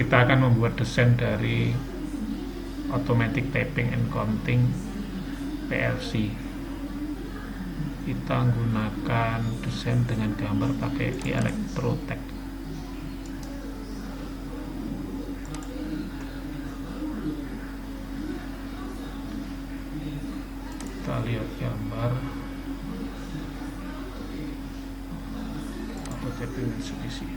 kita akan membuat desain dari automatic tapping and counting PLC. Kita menggunakan desain dengan gambar pakai Electrotech. Kita lihat gambar atau tapping Mitsubishi.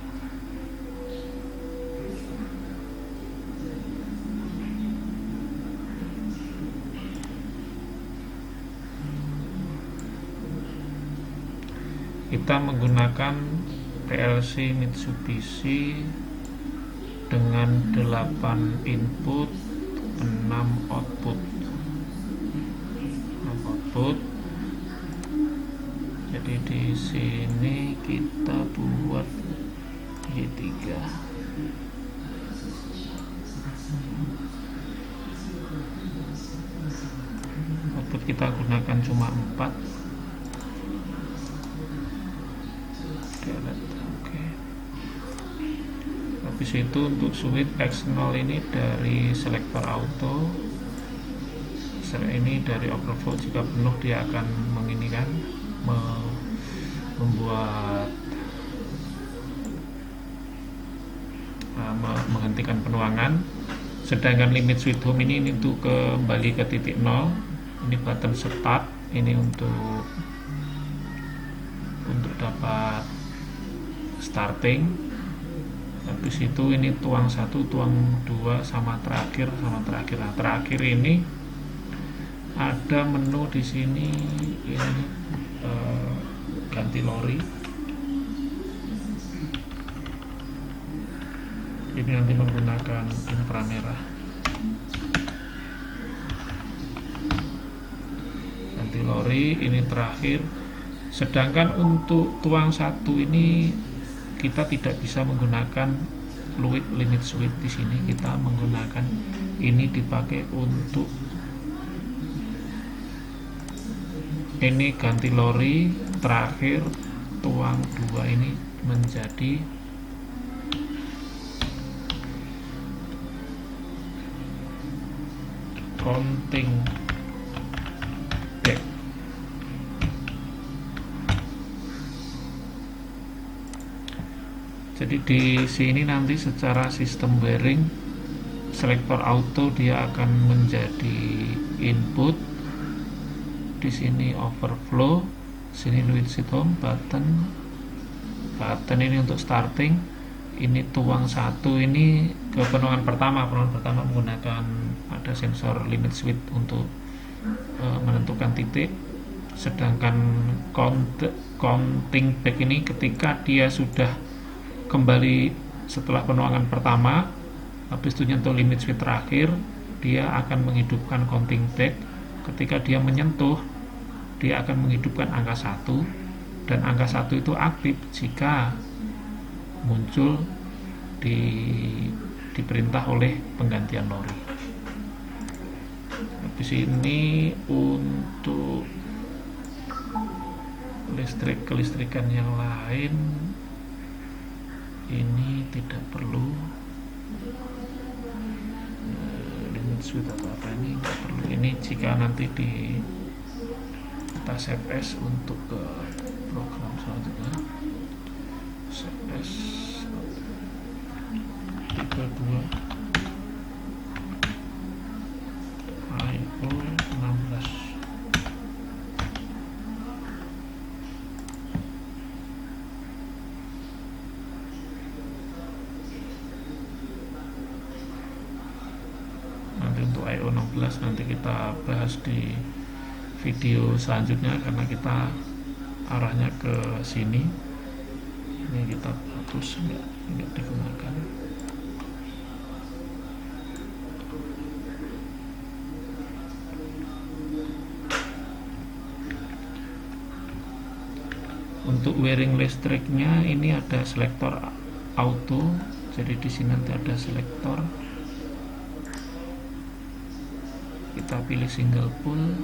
Kita menggunakan PLC Mitsubishi dengan 8 input 6 output. Jadi di sini kita buat Y3. Output kita gunakan cuma 4. Oke. Habis itu untuk switch X0 ini dari selektor auto. Ini dari overflow, jika penuh dia akan menginikan membuat menghentikan penuangan. Sedangkan limit switch home ini untuk kembali ke titik 0. Ini button start, ini untuk dapat starting. Habis itu ini tuang 1, tuang 2 sama terakhir. Nah, terakhir ini ada menu di sini, ini ganti lori. Ini nanti menggunakan inframerah. Ganti lori ini terakhir. Sedangkan untuk tuang 1 ini kita tidak bisa menggunakan fluid limit switch di sini. Kita menggunakan ini dipakai untuk ini ganti lori terakhir. Tuang 2 ini menjadi counting back. Jadi di sini nanti secara sistem bearing selektor auto dia akan menjadi input. Di sini overflow, sini limit switch home, button ini untuk starting. Ini tuang 1 ini ke penuangan pertama menggunakan ada sensor limit switch untuk menentukan titik. Sedangkan counting back ini ketika dia sudah kembali setelah penuangan pertama, habis itu nyentuh limit switch terakhir, dia akan menghidupkan counting back. Ketika dia menyentuh, dia akan menghidupkan angka 1, dan angka 1 itu aktif jika muncul diperintah oleh penggantian lori. Habis ini untuk kelistrikan yang lain ini tidak perlu limit switch atau apa, ini tidak perlu. Ini jika nanti di tas FS untuk ke program selanjutnya, FS 32 IO 16. Nanti untuk IO 16 nanti kita bahas di video selanjutnya, karena kita arahnya ke sini. Ini kita hapus, enggak digunakan. Untuk wiring listriknya ini ada selektor auto. Jadi di sini nanti ada selektor. Kita pilih single pole.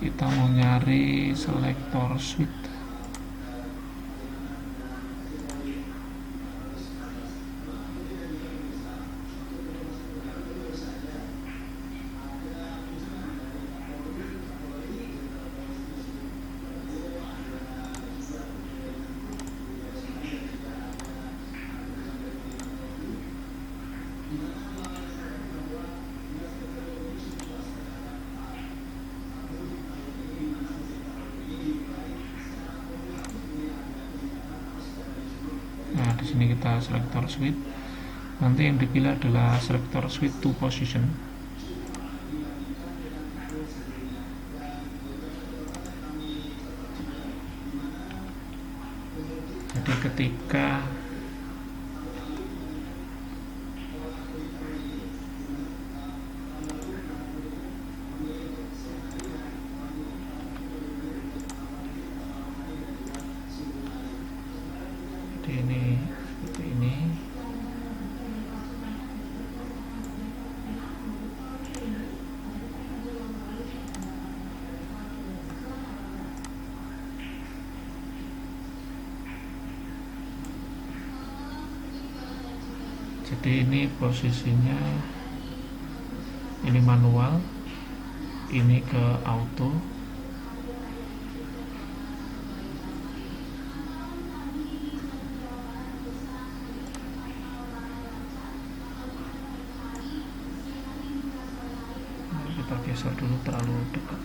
kita mau nyari selektor switch. Nah, di sini kita selektor switch. Nanti yang dipilih adalah selektor switch to position. Jadi ketika ini seperti ini, jadi ini posisinya, ini manual, ini ke auto. Kita geser dulu, terlalu dekat.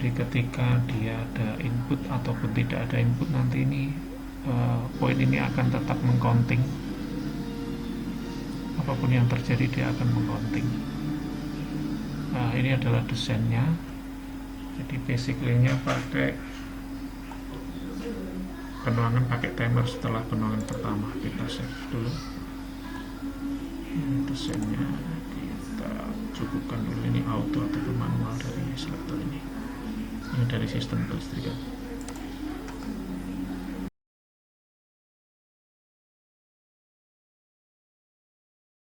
Jadi ketika dia ada input ataupun tidak ada input, nanti ini poin ini akan tetap mengcounting. Apapun yang terjadi dia akan mengcounting. Nah, ini adalah desainnya. Jadi basically-nya pakai penuangan pakai timer setelah penuangan pertama. Kita save dulu. Ini desainnya kita cukupkan dulu, ini auto atau manual dari selektor ini. Ini dari sistem kelistrikan.